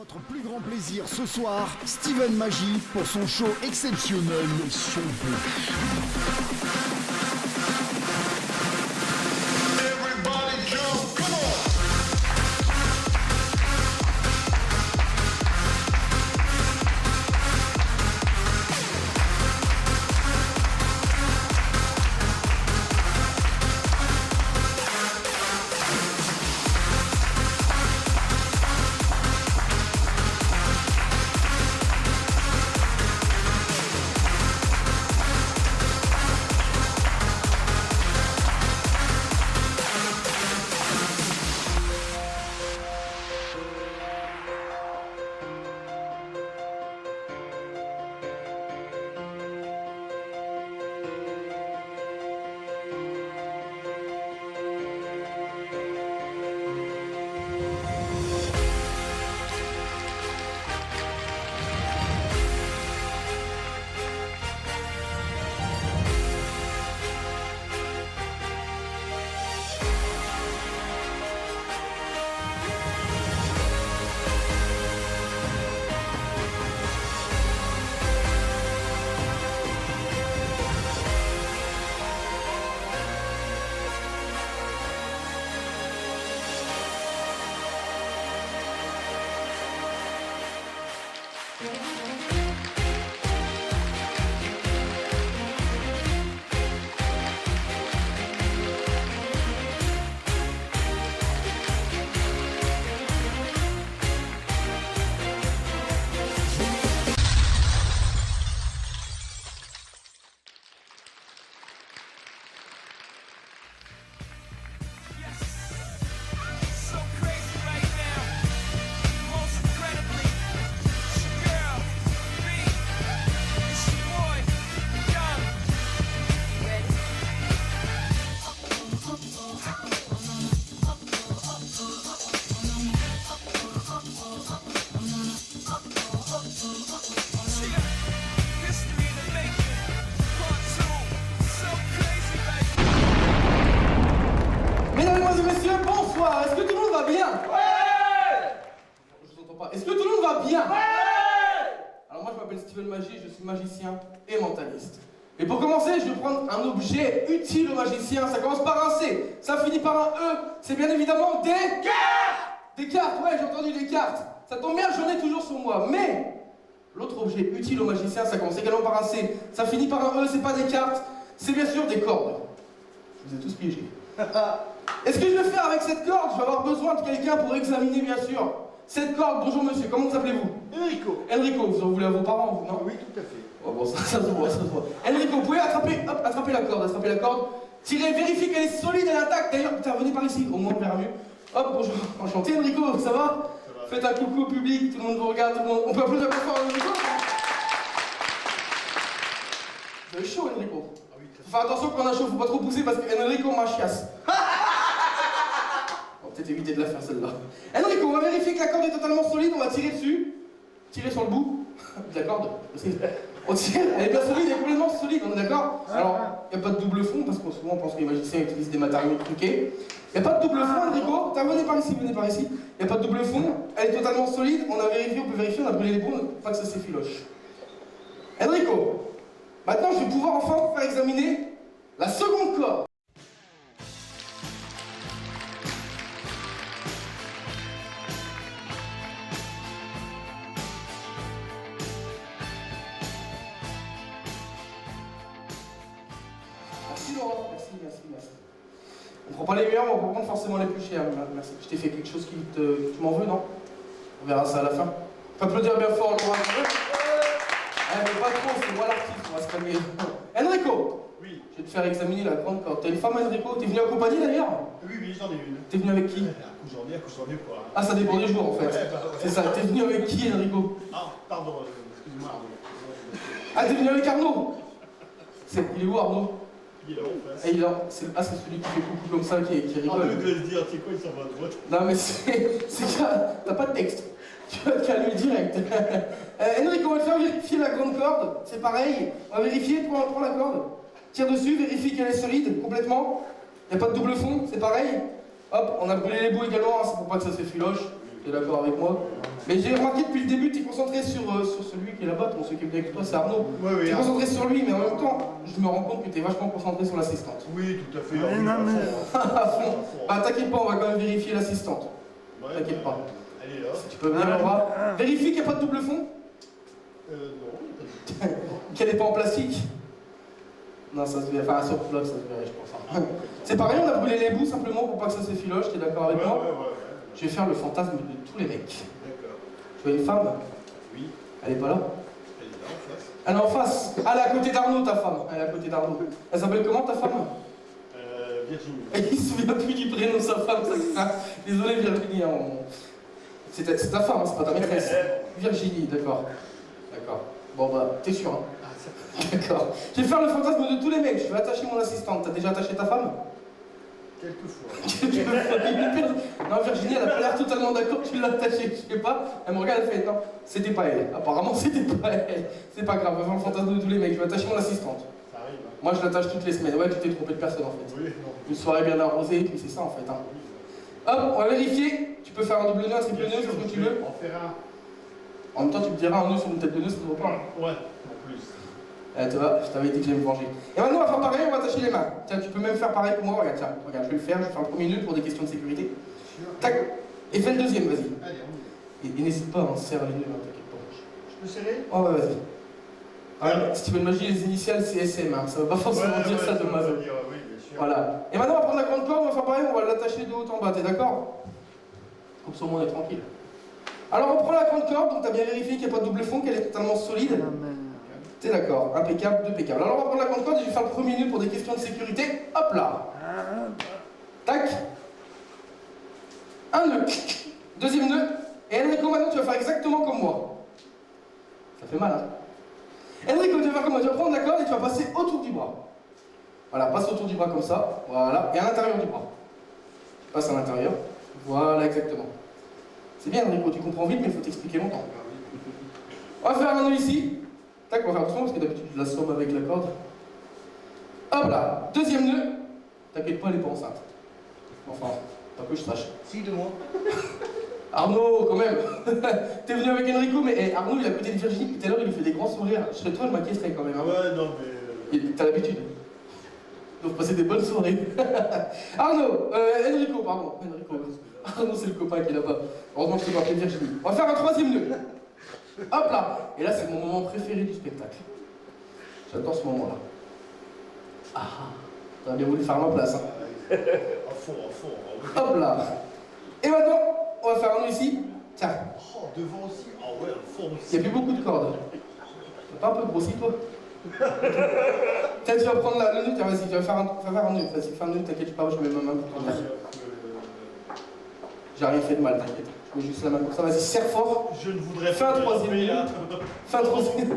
notre plus grand plaisir ce soir, Steven Magie pour son show exceptionnel Son Bouche. Est-ce que tout le monde va bien? Ouais! Je vous entends pas. Est-ce que tout le monde va bien? Ouais! Alors moi je m'appelle Steven Magie, je suis magicien et mentaliste. Et pour commencer, je vais prendre un objet utile au magicien. Ça commence par un C, ça finit par un E. C'est bien évidemment des cartes! Des cartes, ouais, j'ai entendu des cartes. Ça tombe bien, j'en ai toujours sur moi. Mais l'autre objet utile au magicien, ça commence également par un C, ça finit par un E, c'est pas des cartes, c'est bien sûr des cordes. Je vous ai tous piégés. Est-ce que je vais faire avec cette corde? Je vais avoir besoin de quelqu'un pour examiner, bien sûr. Cette corde, bonjour monsieur, comment vous appelez-vous? Enrico. Enrico, vous en voulez à vos parents, vous, non? Oui, tout à fait. Oh bon, ça se voit, ça se voit. Enrico, vous pouvez attraper la corde, tirez, vérifiez qu'elle est solide et intacte. D'ailleurs, putain, venez par ici, au moins on verra mieux. Hop, bonjour, enchanté Enrico, ça va? Faites un coucou au public, tout le monde vous regarde, tout le monde... On peut applaudir plus fort Enrico? Vous avez chaud Enrico? Ah oui, Faut faire attention quand on a chaud, faut pas trop pousser parce que Enrico m'a chiasse. On va peut-être éviter de la faire celle-là. Enrico, on va vérifier que la corde est totalement solide, on va tirer dessus. Tirer sur le bout de la corde. On tire, elle est bien solide, elle est complètement solide, on est d'accord? Alors, il n'y a pas de double fond, parce que souvent on pense que les magiciens utilisent des matériaux truqués. Il n'y a pas de double fond, Enrico. Venez par ici, venez par ici. Il n'y a pas de double fond, elle est totalement solide, on a vérifié, on peut vérifier, on a brûlé les boules, pas que ça s'effiloche. Enrico, maintenant je vais pouvoir enfin vous faire examiner la seconde corde. Merci Laura, merci. On prend pas les meilleurs, mais on prend forcément les plus chers. Merci. Je t'ai fait quelque chose qui tu m'en veux, non? On verra ça à la fin. On peut applaudir bien fort, Laura. Mais pas trop, c'est moi l'artiste, on va se calmer. Enrico! Oui. Je vais te faire examiner la grande corde. T'as une femme, Enrico? T'es venu en compagnie d'ailleurs? Oui, j'en ai une. T'es venu avec qui? À coup j'en ai pas. Ah, ça dépend des jours en fait. Ouais, C'est ça, t'es venu avec qui, Enrico? Ah, pardon, excuse-moi. Ah, t'es venu avec Arnaud? Il est où Arnaud? Il est là en face. Et il est là. C'est celui qui fait coucou comme ça, qui rigole. En plus de se dire, tu sais quoi, il s'en va à droite. Non mais c'est que t'as pas de texte. Tu vas te calmer direct. Enrico, on va te faire vérifier la grande corde. C'est pareil. On va vérifier, prends la corde. Tire dessus, vérifie qu'elle est solide, complètement. Il n'y a pas de double fond, c'est pareil. Hop, on a brûlé les bouts également, hein, c'est pour pas que ça s'effiloche. Tu es d'accord avec moi? Mais j'ai remarqué depuis le début, tu es concentré sur celui qui est là-bas, ton s'occupe avec toi, c'est Arnaud. Oui, Tu oui. es concentré sur lui, mais en même temps, je me rends compte que tu es vachement concentré sur l'assistante. Oui, tout à fait. Mais non, mais- À fond. Bah t'inquiète pas, on va quand même vérifier l'assistante. Ouais, T'inquiète pas. Elle est là. Tu peux venir Laura. Vérifie qu'il n'y a pas de double fond. Non. Qu'elle n'est pas en plastique. Non, ça se verrait. Enfin, sur plug, ça se verrait, je pense. Hein. C'est pareil, on a brûlé les bouts simplement pour pas que ça s'effiloche, t'es d'accord avec moi? Ouais. Je vais faire le fantasme de tous les mecs. D'accord. Tu vois une femme? Oui. Elle est pas là? Elle est là en face. Elle est en face. Elle est à côté d'Arnaud, ta femme. Elle est à côté d'Arnaud. Elle s'appelle comment, ta femme? Virginie. Il se souvient plus du prénom de sa femme, ça craint. Désolé, Virginie. C'est ta femme, hein, c'est pas ta maîtresse. Virginie, d'accord. D'accord. Bon, bah, t'es sûr, hein? D'accord. Je vais faire le fantasme de tous les mecs. Je vais attacher mon assistante. T'as déjà attaché ta femme? Quelquefois. Non, Virginie, elle a pas l'air totalement d'accord que tu l'as attachée. Je sais pas. Elle me regarde, elle fait non, c'était pas elle. Apparemment, c'était pas elle. C'est pas grave, on va faire le fantasme de tous les mecs. Je vais attacher mon assistante. Ça arrive. Hein. Moi, je l'attache toutes les semaines. Ouais, tu t'es trompé de personne en fait. Oui, non. Une soirée bien arrosée, et puis c'est ça en fait. Hein. Hop, on va vérifier. Tu peux faire un double nœud, un triple nœud, c'est ce que tu veux. En faire un. En même temps, tu me diras un nœud sur une tête de nœud, ça ne vaut pas. Ouais, en plus. Tu vois, je t'avais dit que j'allais me venger. Et maintenant, on va faire pareil, on va attacher les mains. Tiens, tu peux même faire pareil pour moi. Regarde, tiens, regarde, je vais le faire. Je vais faire le premier nœud pour des questions de sécurité. Tac. Et fais le deuxième, vas-y. Allez, on y va. Et n'hésite pas, on serre les nœuds, hein, t'inquiète pas. Je peux serrer? Oh, ouais, vas-y. Ah, si tu veux une magie, les initiales, c'est SM, hein. Ça veut pas forcément dire ça de Mazo. Oui, bien sûr. Voilà. Et maintenant, on va prendre la grande corde, on va faire pareil, on va l'attacher de haut en bas, t'es d'accord? Comme ça, au moins, on est tranquille. Alors, on prend la grande corde, donc t'as bien vérifié qu'il n'y a pas de double fond, qu'elle est totalement solide. T'es d'accord? Impeccable, impeccable. Alors, on va prendre la grande corde et je vais faire le premier nœud pour des questions de sécurité. Hop là. Tac. Un nœud. Deuxième nœud. Et Enrico, maintenant, tu vas faire exactement comme moi. Ça fait mal, hein? Enrico, tu vas faire comme moi. Tu vas prendre la corde et tu vas passer autour du bras. Voilà, passe autour du bras comme ça. Voilà. Et à l'intérieur du bras. Tu passes à l'intérieur. Voilà, exactement. C'est bien, Enrico, tu comprends vite, mais il faut t'expliquer longtemps. On va faire un nœud ici. Tac, on va faire doucement parce que d'habitude, je l'assomme avec la corde. Hop là. Deuxième nœud. T'inquiète pas, elle n'est pas enceinte. Enfin, pas que je sache. Si, de moi. Arnaud, quand même. T'es venu avec Enrico, mais Arnaud, il est à côté de Virginie, puis tout à l'heure, il lui fait des grands sourires. Je serais toi, je m'inquiéterais quand même. Hein. Ouais, non, mais. T'as l'habitude. Ils doivent passer des bonnes soirées. Arnaud, Enrico, pardon. Enrico. Arnaud, c'est le copain qui est là-bas. Heureusement que je peux pas appeler Virginie. On va faire un troisième nœud. Hop là. Et là, c'est mon moment préféré du spectacle. J'adore ce moment-là. Ah, t'as bien voulu faire ma place. Hein. À fond, à fond. Hop là. Et maintenant, on va faire un nœud ici. Tiens, Oh, devant aussi. Ah ouais, à fond il aussi. n'y a plus beaucoup de cordes. T'as pas un peu grossi, toi? Tiens, tu vas prendre le nœud, tiens, vas-y, tu vas faire un nœud. Vas-y, fais un nœud, t'inquiète pas, je mets ma main pour te dire. J'ai rien fait de mal, t'inquiète. Je mets juste la main comme ça, vas-y, serre fort. Je ne voudrais Fais un troisième déraper, là. Fais un troisième.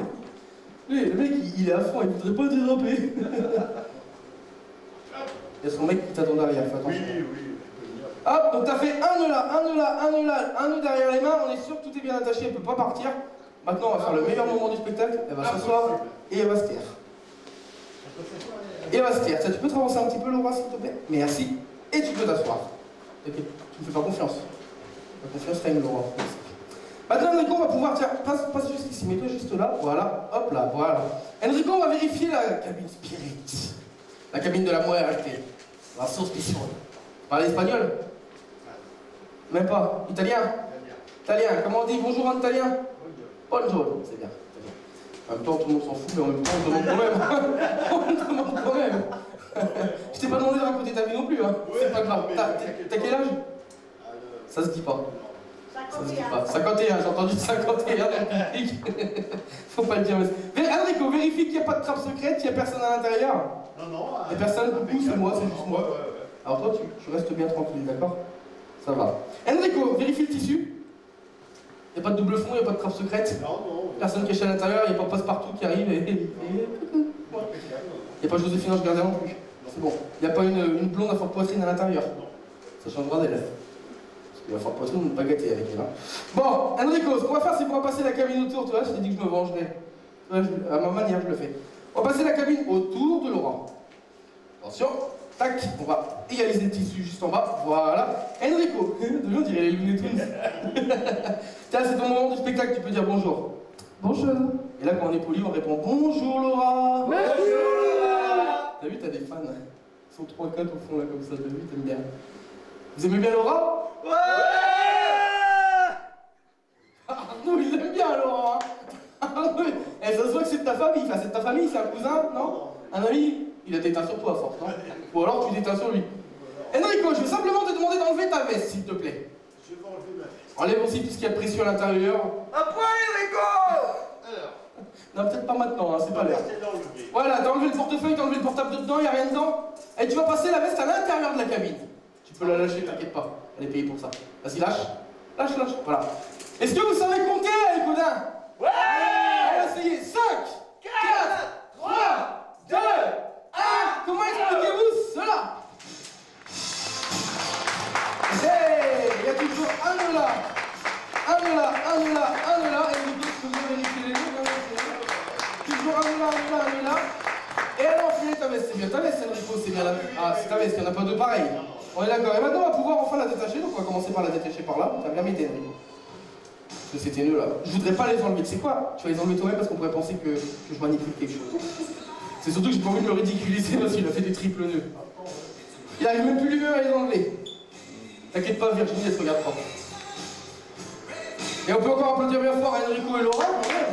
Lui, le mec, il est à fond, il voudrait pas déraper. Il y a son mec qui t'attend derrière, fais attention. Oui. Hop, donc t'as fait un nœud là, un nœud là, un nœud là, un nœud derrière les mains, on est sûr que tout est bien attaché, elle peut pas partir. Maintenant, on va faire le meilleur moment du spectacle, elle va s'asseoir et elle va se taire. Et elle va se taire. Tiens, tu peux te avancer un petit peu, Laura, s'il te plaît? Mais assis, et tu peux t'asseoir. Ok, tu me fais pas confiance. La confiance règne, Laura. Maintenant, Enrico, on va pouvoir, tiens, passe juste ici, mets-toi juste là, voilà, hop là, voilà. Enrico, on va vérifier la cabine spirit. La cabine de la muerte. La sauce piscione. Parle espagnol? Même pas. Italien? Italien. Comment on dit bonjour en italien? Bonjour. C'est bien. En même temps, tout le monde s'en fout, mais en même temps, on demande quand même. On demande quand même. Je t'ai pas demandé de raconter ta vie non plus, hein. C'est pas grave. T'as quel âge? Ça se dit pas. Ça se dit pas. 51, j'ai entendu 51 dans le public. Faut pas le dire. Enrico, vérifie qu'il n'y a pas de trappe secrète, qu'il n'y a personne à l'intérieur. Non. Il n'y a personne, coucou, c'est moi, c'est juste moi. Alors toi, tu restes bien tranquille, d'accord? Ça va. Enrico, vérifie le tissu. Il n'y a pas de double fond, il n'y a pas de trappe secrète. Non. Personne caché à l'intérieur, il n'y a pas passe-partout qui arrive et... Il n'y a pas Joséphine Ange Gardien non plus. C'est bon. Il n'y a pas une blonde à forte poitrine à l'intérieur. Ça changera d'elle. Parce qu'il y a forte poitrine, on ne pas gâter avec elle. Hein. Bon, Enrico, ce qu'on va faire, c'est qu'on va passer la cabine autour. Tu vois, je t'ai dit que je me vengerais. À ma manière, je le fais. On va passer la cabine autour de Laurent. Attention. Tac, on va égaliser le tissu juste en bas. Voilà. Enrico, de on dirait les Looney Tunes. Tiens, c'est ton moment du spectacle, tu peux dire bonjour. Bonjour. Et là, quand on est poli, on répond bonjour Laura. Bonjour Laura. T'as vu, t'as des fans. Ils sont 3-4 au fond là, comme ça, t'as vu, t'aimes bien. Vous aimez bien Laura? Ouais. Arnaud, il l'aime bien Laura. Eh, ça se voit que c'est de ta famille. Enfin, c'est de ta famille, c'est un cousin, non? Un ami? Il a déteint sur toi à force, non? Ou alors tu déteins sur lui. Enrico, je vais simplement te demander d'enlever ta veste, s'il te plaît. Je vais enlever ma veste. Enlève aussi tout ce qu'il y a de précieux à l'intérieur. Après, Enrico! Alors, Non, peut-être pas maintenant, hein, c'est pas l'heure. c'est l'enlever. Voilà, t'as enlevé le portefeuille, t'as enlevé le portable dedans, y a rien dedans. Et tu vas passer la veste à l'intérieur de la cabine. Tu peux la lâcher, t'inquiète pas. Elle est payée pour ça. Vas-y, lâche. Lâche, lâche. Voilà. Est-ce que vous savez compter, les codins? Ouais! On va essayer. 5, 4, 3, 2, 1. Comment expliquez-vous cela? Hey, il y a toujours un nœud là. Un nœud là, un nœud là, un nœud là. Et vous dites que vous vérifiez les nœuds. Toujours un nœud là, un nœud là, un nœud là. Et elle a enfilé ta veste. C'est bien ta veste, Enrico, c'est bien la... Ah, c'est ta veste, il n'y en a pas deux pareils. On est d'accord. Et maintenant, on va pouvoir enfin la détacher. Donc, on va commencer par la détacher par là. Ça va bien m'aider, Enrico. Parce que c'était nœuds là. Je voudrais pas les enlever. Tu sais quoi? Tu vas les enlever toi-même parce qu'on pourrait penser que je manipule quelque chose. C'est surtout que j'ai pas envie de le ridiculiser parce qu'il a fait des triples nœuds. Il arrive même plus lui-même à les enlever. T'inquiète pas, Virginie, elle se regarde pas. Et on peut encore applaudir bien fort à Enrico et Laura, quand même.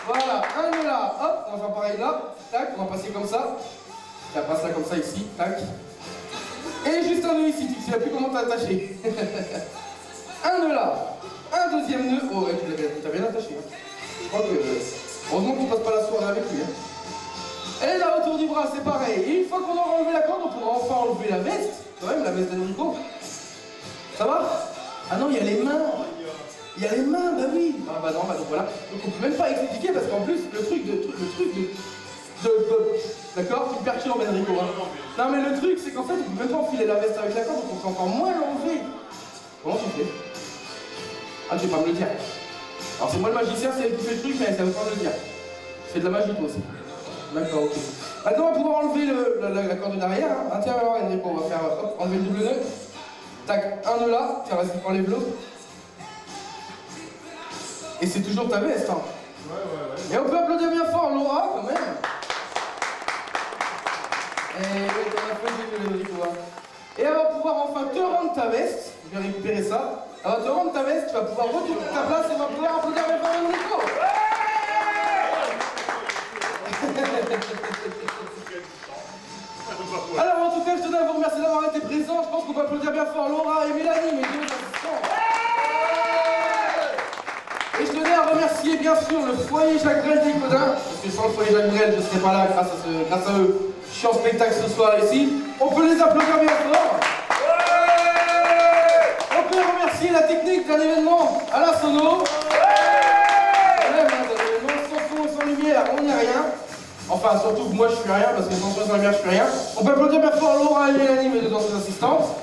Voilà, un nœud là, hop, on va faire pareil là, tac, on va passer comme ça. Tiens, passe là comme ça ici, tac. Et juste un nœud ici, tu sais plus comment t'attacher. Un nœud là, un deuxième nœud. Oh ouais, tu t'as bien attaché. Hein. Je crois que... heureusement que tu passes pas la soirée avec lui. Hein. Et là, autour du bras, c'est pareil. Et une fois qu'on aura enlevé la corde, on pourra enfin enlever la veste. Quand même, la veste d'Enrico. Ça va? Ah non, il y a les mains. Il y a les mains, bah oui. Ah bah non, bah donc voilà. Donc on peut même pas expliquer parce qu'en plus, le truc de d'accord, qui perturbe Enrico. Hein. Non mais le truc, c'est qu'en fait, on peut même pas enfiler la veste avec la corde, donc on peut encore moins l'enlever. Comment tu fais? Ah, tu vas pas me le dire. Alors c'est moi le magicien, c'est elle qui fait le truc, mais ça veut pas me le dire. Tu fais de la magie toi aussi. D'accord, ok. Maintenant, on va pouvoir enlever la corde d'arrière. Hein. Intérieur, Enrico, on va faire hop, enlever le double nœud. Tac, un nœud là. Tiens, vas-y, enlève l'autre. Et c'est toujours ta veste, hein. Ouais. Et on peut applaudir bien fort Laura, quand même. Et oui, t'en as fait Enrico, hein. Et elle va pouvoir enfin te rendre ta veste. Je vais récupérer ça. Elle va te rendre ta veste, tu vas pouvoir retourner ta place et on va pouvoir applaudir bien fort Enrico. Alors en tout cas, je tenais à vous remercier d'avoir été présents. Je pense qu'on peut applaudir bien fort Laura et Mélanie, mes deux assistants. Et je tenais à remercier bien sûr le foyer Jacques Brel des Codins, parce que sans le foyer Jacques Brel, je ne serais pas là grâce à eux. Je suis en spectacle ce soir ici. On peut les applaudir bien fort. On peut remercier la technique d'un événement à la sono. Même d'un événement sans son et sans lumière, on n'y a rien. Enfin, surtout que moi je suis rien, parce que sans son et sans lumière je suis rien. On peut applaudir bien fort Laura et Mélanie, mes deux danseuses assistantes.